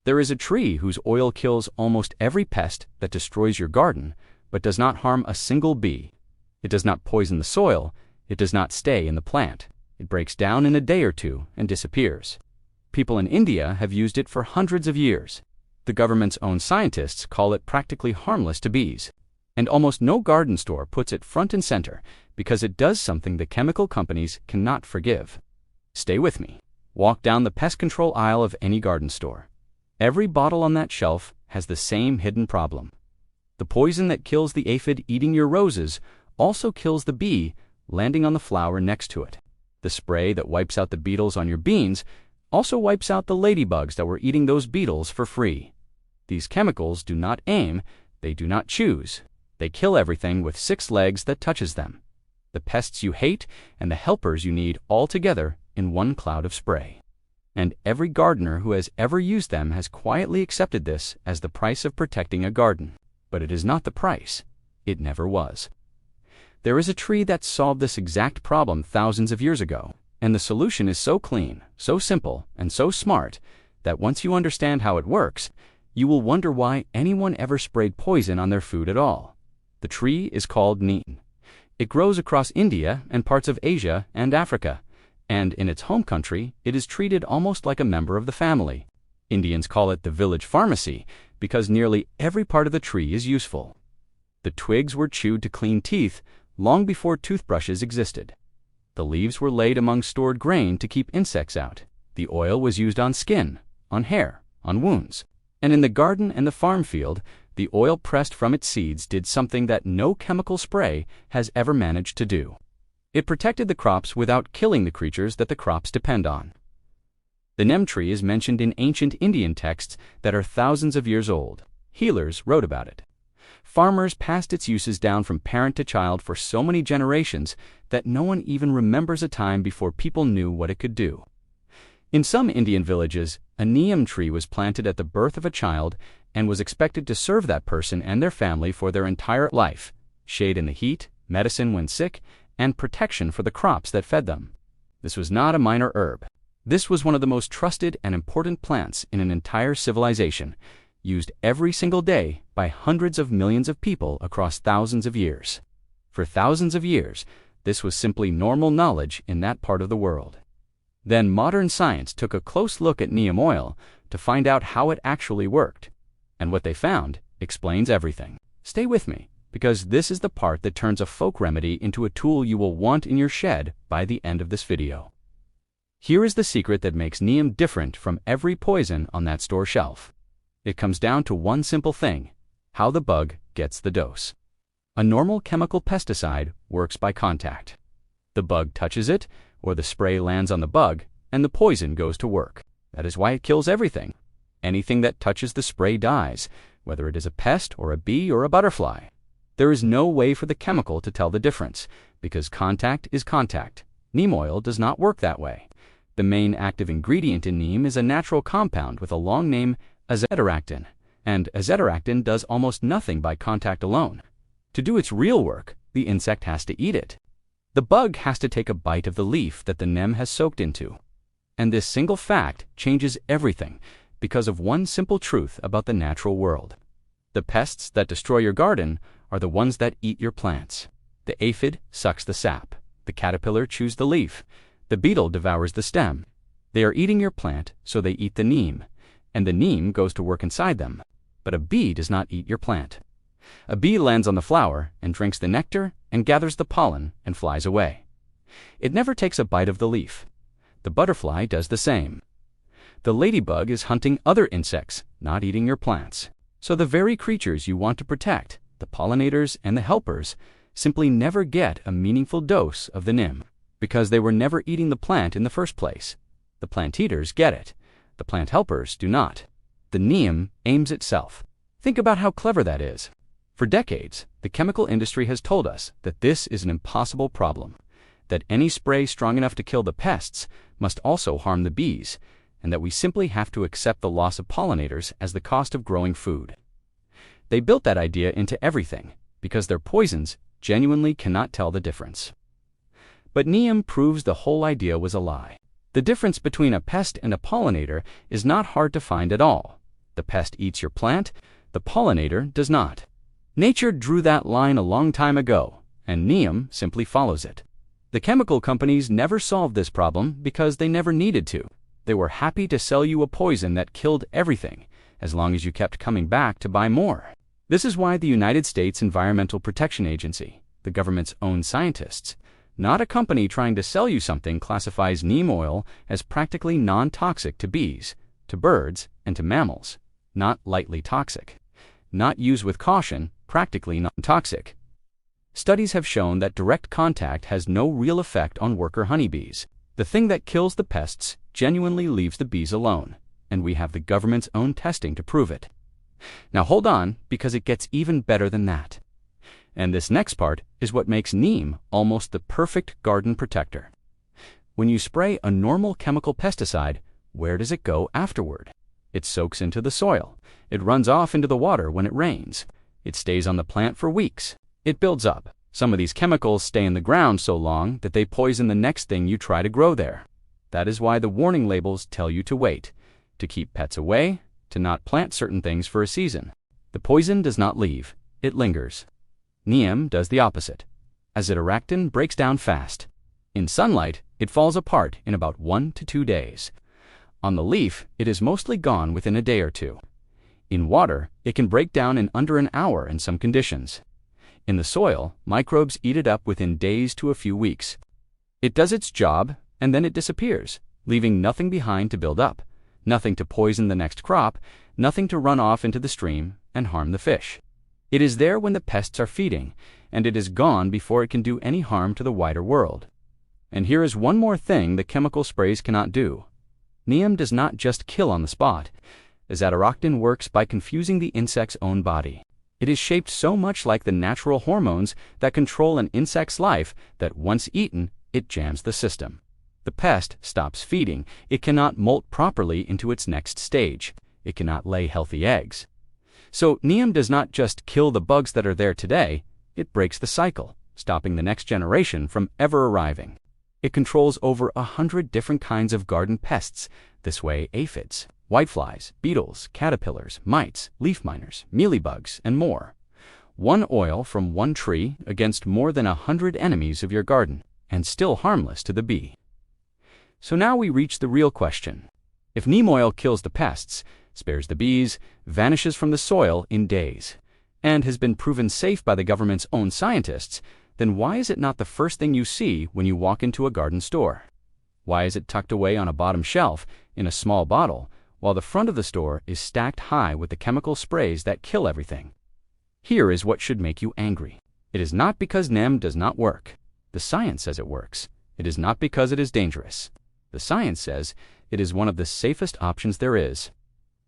There is a tree whose oil kills almost every pest that destroys your garden, but does not harm a single bee. It does not poison the soil. It does not stay in the plant. It breaks down in a day or two and disappears. People in India have used it for hundreds of years. The government's own scientists call it practically harmless to bees. And almost no garden store puts it front and center because it does something the chemical companies cannot forgive. Stay with me. Walk down the pest control aisle of any garden store. Every bottle on that shelf has the same hidden problem. The poison that kills the aphid eating your roses also kills the bee landing on the flower next to it. The spray that wipes out the beetles on your beans also wipes out the ladybugs that were eating those beetles for free. These chemicals do not aim, they do not choose. They kill everything with 6 legs that touches them. The pests you hate and the helpers you need all together in one cloud of spray. And every gardener who has ever used them has quietly accepted this as the price of protecting a garden. But it is not the price. It never was. There is a tree that solved this exact problem thousands of years ago, and the solution is so clean, so simple, and so smart that once you understand how it works, you will wonder why anyone ever sprayed poison on their food at all. The tree is called Neem. It grows across India and parts of Asia and Africa, and in its home country, it is treated almost like a member of the family. Indians call it the village pharmacy because nearly every part of the tree is useful. The twigs were chewed to clean teeth long before toothbrushes existed. The leaves were laid among stored grain to keep insects out. The oil was used on skin, on hair, on wounds. And in the garden and the farm field, the oil pressed from its seeds did something that no chemical spray has ever managed to do. It protected the crops without killing the creatures that the crops depend on. The Neem tree is mentioned in ancient Indian texts that are thousands of years old. Healers wrote about it. Farmers passed its uses down from parent to child for so many generations that no one even remembers a time before people knew what it could do. In some Indian villages, a Neem tree was planted at the birth of a child and was expected to serve that person and their family for their entire life, shade in the heat, medicine when sick, and protection for the crops that fed them. This was not a minor herb. This was one of the most trusted and important plants in an entire civilization, used every single day by hundreds of millions of people across thousands of years. For thousands of years, this was simply normal knowledge in that part of the world. Then modern science took a close look at Neem oil to find out how it actually worked. And what they found explains everything. Stay with me, because this is the part that turns a folk remedy into a tool you will want in your shed by the end of this video. Here is the secret that makes Neem different from every poison on that store shelf. It comes down to one simple thing: how the bug gets the dose. A normal chemical pesticide works by contact. The bug touches it, or the spray lands on the bug, and the poison goes to work. That is why it kills everything. Anything that touches the spray dies, whether it is a pest or a bee or a butterfly. There is no way for the chemical to tell the difference, because contact is contact. Neem oil does not work that way. The main active ingredient in neem is a natural compound with a long name, azadirachtin, and azadirachtin does almost nothing by contact alone. To do its real work, the insect has to eat it. The bug has to take a bite of the leaf that the neem has soaked into. And this single fact changes everything because of one simple truth about the natural world. The pests that destroy your garden are the ones that eat your plants. The aphid sucks the sap. The caterpillar chews the leaf. The beetle devours the stem. They are eating your plant, so they eat the neem, and the neem goes to work inside them. But a bee does not eat your plant. A bee lands on the flower and drinks the nectar and gathers the pollen and flies away. It never takes a bite of the leaf. The butterfly does the same. The ladybug is hunting other insects, not eating your plants. So the very creatures you want to protect, the pollinators and the helpers, simply never get a meaningful dose of the neem, because they were never eating the plant in the first place. The plant eaters get it. The plant helpers do not. The neem aims itself. Think about how clever that is. For decades, the chemical industry has told us that this is an impossible problem, that any spray strong enough to kill the pests must also harm the bees, and that we simply have to accept the loss of pollinators as the cost of growing food. They built that idea into everything, because their poisons genuinely cannot tell the difference. But Neem proves the whole idea was a lie. The difference between a pest and a pollinator is not hard to find at all. The pest eats your plant, the pollinator does not. Nature drew that line a long time ago, and Neem simply follows it. The chemical companies never solved this problem because they never needed to. They were happy to sell you a poison that killed everything, as long as you kept coming back to buy more. This is why the United States Environmental Protection Agency, the government's own scientists, not a company trying to sell you something, classifies neem oil as practically non-toxic to bees, to birds, and to mammals, not lightly toxic. Not used with caution, practically non-toxic. Studies have shown that direct contact has no real effect on worker honeybees. The thing that kills the pests genuinely leaves the bees alone, and we have the government's own testing to prove it. Now hold on, because it gets even better than that. And this next part is what makes neem almost the perfect garden protector. When you spray a normal chemical pesticide, where does it go afterward? It soaks into the soil. It runs off into the water when it rains. It stays on the plant for weeks. It builds up. Some of these chemicals stay in the ground so long that they poison the next thing you try to grow there. That is why the warning labels tell you to wait, to keep pets away, to not plant certain things for a season. The poison does not leave, it lingers. Neem does the opposite. Azidirachtin breaks down fast. In sunlight, it falls apart in about 1 to 2 days. On the leaf, it is mostly gone within a day or two. In water, it can break down in under an hour in some conditions. In the soil, microbes eat it up within days to a few weeks. It does its job, and then it disappears, leaving nothing behind to build up, nothing to poison the next crop, nothing to run off into the stream and harm the fish. It is there when the pests are feeding, and it is gone before it can do any harm to the wider world. And here is one more thing the chemical sprays cannot do. Neem does not just kill on the spot. Azidirachtin works by confusing the insect's own body. It is shaped so much like the natural hormones that control an insect's life that once eaten, it jams the system. The pest stops feeding. It cannot molt properly into its next stage. It cannot lay healthy eggs. So Neem does not just kill the bugs that are there today, it breaks the cycle, stopping the next generation from ever arriving. It controls over 100 different kinds of garden pests, this way aphids, whiteflies, beetles, caterpillars, mites, leaf miners, mealybugs, and more. One oil from one tree against more than 100 enemies of your garden, and still harmless to the bee. So now we reach the real question. If neem oil kills the pests, spares the bees, vanishes from the soil in days, and has been proven safe by the government's own scientists, then why is it not the first thing you see when you walk into a garden store? Why is it tucked away on a bottom shelf in a small bottle, while the front of the store is stacked high with the chemical sprays that kill everything? Here is what should make you angry. It is not because Neem does not work. The science says it works. It is not because it is dangerous. The science says it is one of the safest options there is.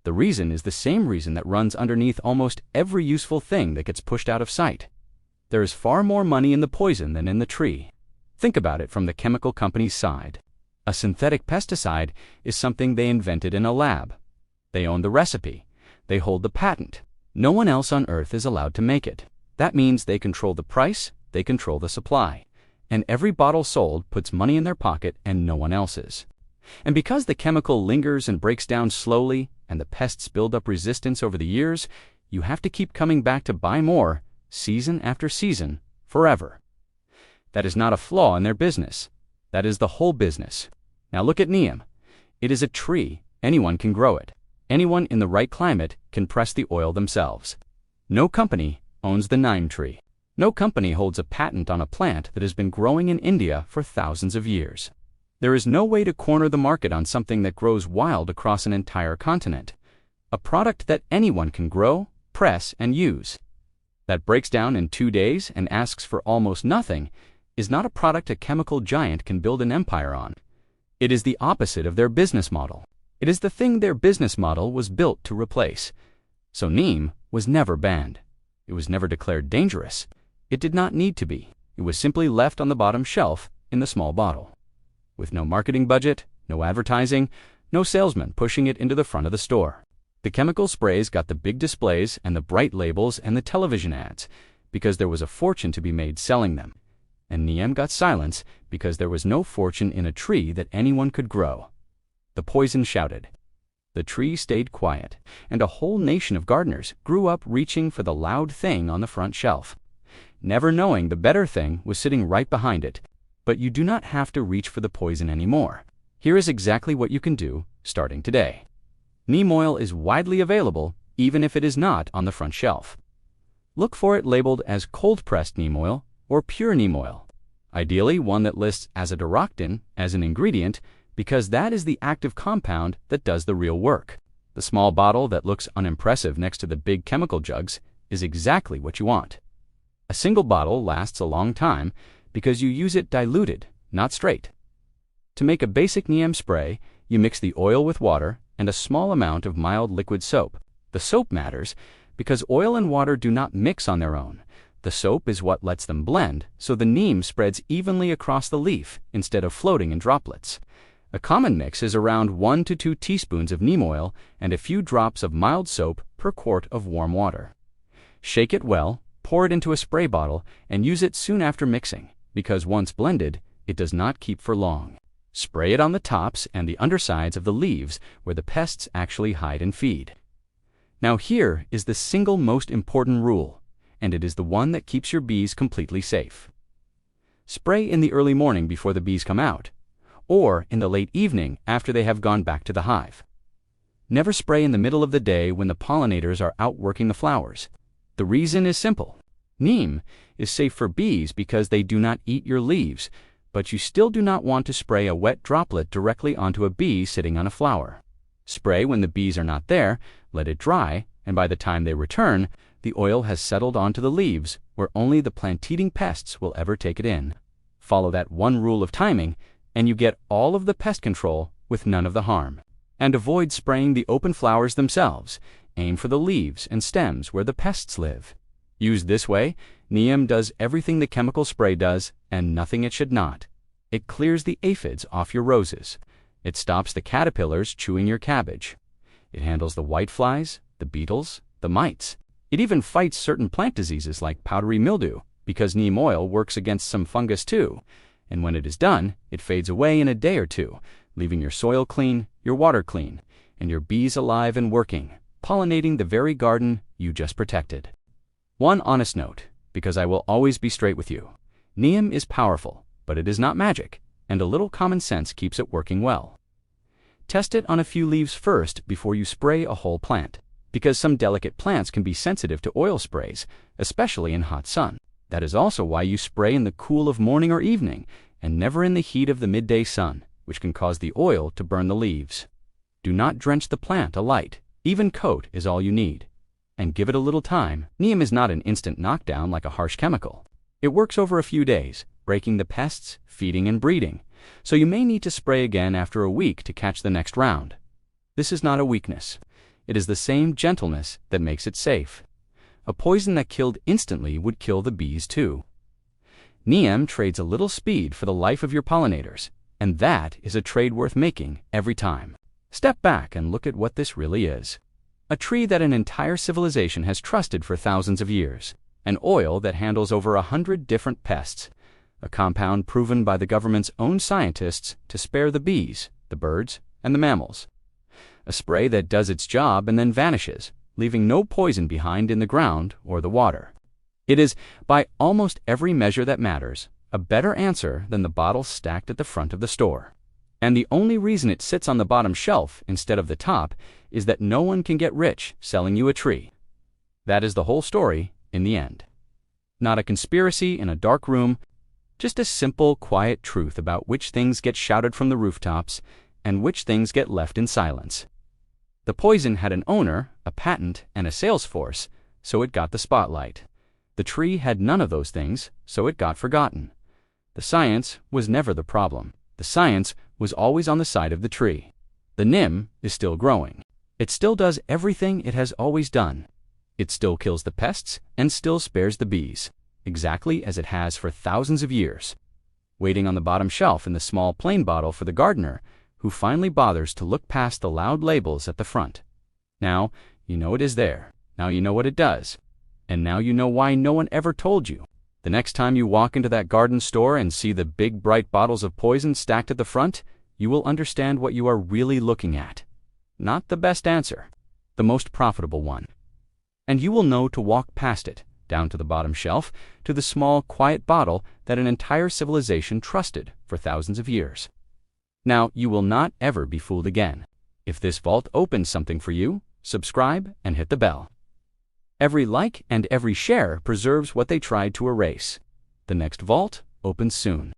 The reason is the same reason that runs underneath almost every useful thing that gets pushed out of sight. There is far more money in the poison than in the tree. Think about it from the chemical company's side. A synthetic pesticide is something they invented in a lab. They own the recipe. They hold the patent. No one else on earth is allowed to make it. That means they control the price, they control the supply. And every bottle sold puts money in their pocket and no one else's. And because the chemical lingers and breaks down slowly, and the pests build up resistance over the years, you have to keep coming back to buy more, season after season, forever. That is not a flaw in their business. That is the whole business. Now look at Neem. It is a tree. Anyone can grow it. Anyone in the right climate can press the oil themselves. No company owns the Neem tree. No company holds a patent on a plant that has been growing in India for thousands of years. There is no way to corner the market on something that grows wild across an entire continent. A product that anyone can grow, press, and use. That breaks down in 2 days and asks for almost nothing is not a product a chemical giant can build an empire on. It is the opposite of their business model. It is the thing their business model was built to replace. So Neem was never banned. It was never declared dangerous. It did not need to be. It was simply left on the bottom shelf in the small bottle. With no marketing budget, no advertising, no salesman pushing it into the front of the store. The chemical sprays got the big displays and the bright labels and the television ads because there was a fortune to be made selling them. And Neem got silence because there was no fortune in a tree that anyone could grow. The poison shouted, The tree stayed quiet, and a whole nation of gardeners grew up reaching for the loud thing on the front shelf, never knowing the better thing was sitting right behind it. But you do not have to reach for the poison anymore. Here is exactly what you can do starting today. Neem oil is widely available, even if it is not on the front shelf. Look for it labeled as cold-pressed neem oil or pure neem oil. Ideally, one that lists azadirachtin as an ingredient, because that is the active compound that does the real work. The small bottle that looks unimpressive next to the big chemical jugs is exactly what you want. A single bottle lasts a long time because you use it diluted, not straight. To make a basic Neem spray, you mix the oil with water and a small amount of mild liquid soap. The soap matters because oil and water do not mix on their own. The soap is what lets them blend, so the neem spreads evenly across the leaf instead of floating in droplets. A common mix is around 1 to 2 teaspoons of neem oil and a few drops of mild soap per quart of warm water. Shake it well, pour it into a spray bottle, and use it soon after mixing, because once blended, it does not keep for long. Spray it on the tops and the undersides of the leaves where the pests actually hide and feed. Now here is the single most important rule, and it is the one that keeps your bees completely safe. Spray in the early morning before the bees come out, or in the late evening after they have gone back to the hive. Never spray in the middle of the day when the pollinators are out working the flowers. The reason is simple. Neem is safe for bees because they do not eat your leaves, but you still do not want to spray a wet droplet directly onto a bee sitting on a flower. Spray when the bees are not there, let it dry, and by the time they return, the oil has settled onto the leaves where only the plant-eating pests will ever take it in. Follow that one rule of timing, and you get all of the pest control with none of the harm. And avoid spraying the open flowers themselves. Aim for the leaves and stems where the pests live. Used this way, Neem does everything the chemical spray does and nothing it should not. It clears the aphids off your roses. It stops the caterpillars chewing your cabbage. It handles the whiteflies, the beetles, the mites. It even fights certain plant diseases like powdery mildew, because neem oil works against some fungus too. And when it is done, it fades away in a day or two, leaving your soil clean, your water clean, and your bees alive and working, pollinating the very garden you just protected. One honest note, because I will always be straight with you. Neem is powerful, but it is not magic, and a little common sense keeps it working well. Test it on a few leaves first before you spray a whole plant, because some delicate plants can be sensitive to oil sprays, especially in hot sun. That is also why you spray in the cool of morning or evening, and never in the heat of the midday sun, which can cause the oil to burn the leaves. Do not drench the plant a light. Even coat is all you need. And give it a little time. Neem is not an instant knockdown like a harsh chemical. It works over a few days, breaking the pests, feeding and breeding, so you may need to spray again after a week to catch the next round. This is not a weakness. It is the same gentleness that makes it safe. A poison that killed instantly would kill the bees too. Neem trades a little speed for the life of your pollinators, and that is a trade worth making every time. Step back and look at what this really is. A tree that an entire civilization has trusted for thousands of years. An oil that handles over 100 different pests. A compound proven by the government's own scientists to spare the bees, the birds, and the mammals. A spray that does its job and then vanishes, leaving no poison behind in the ground or the water. It is, by almost every measure that matters, a better answer than the bottles stacked at the front of the store. And the only reason it sits on the bottom shelf instead of the top is that no one can get rich selling you a tree. That is the whole story in the end. Not a conspiracy in a dark room, just a simple, quiet truth about which things get shouted from the rooftops and which things get left in silence. The poison had an owner, a patent, and a sales force, so it got the spotlight. The tree had none of those things, so it got forgotten. The science was never the problem. The science was always on the side of the tree. The Neem is still growing. It still does everything it has always done. It still kills the pests and still spares the bees, exactly as it has for thousands of years, waiting on the bottom shelf in the small plain bottle for the gardener who finally bothers to look past the loud labels at the front. Now you know it is there. Now you know what it does. And now you know why no one ever told you. The next time you walk into that garden store and see the big bright bottles of poison stacked at the front, you will understand what you are really looking at. Not the best answer, the most profitable one. And you will know to walk past it, down to the bottom shelf, to the small, quiet bottle that an entire civilization trusted for thousands of years. Now, you will not ever be fooled again. If this vault opens something for you, subscribe and hit the bell. Every like and every share preserves what they tried to erase. The next vault opens soon.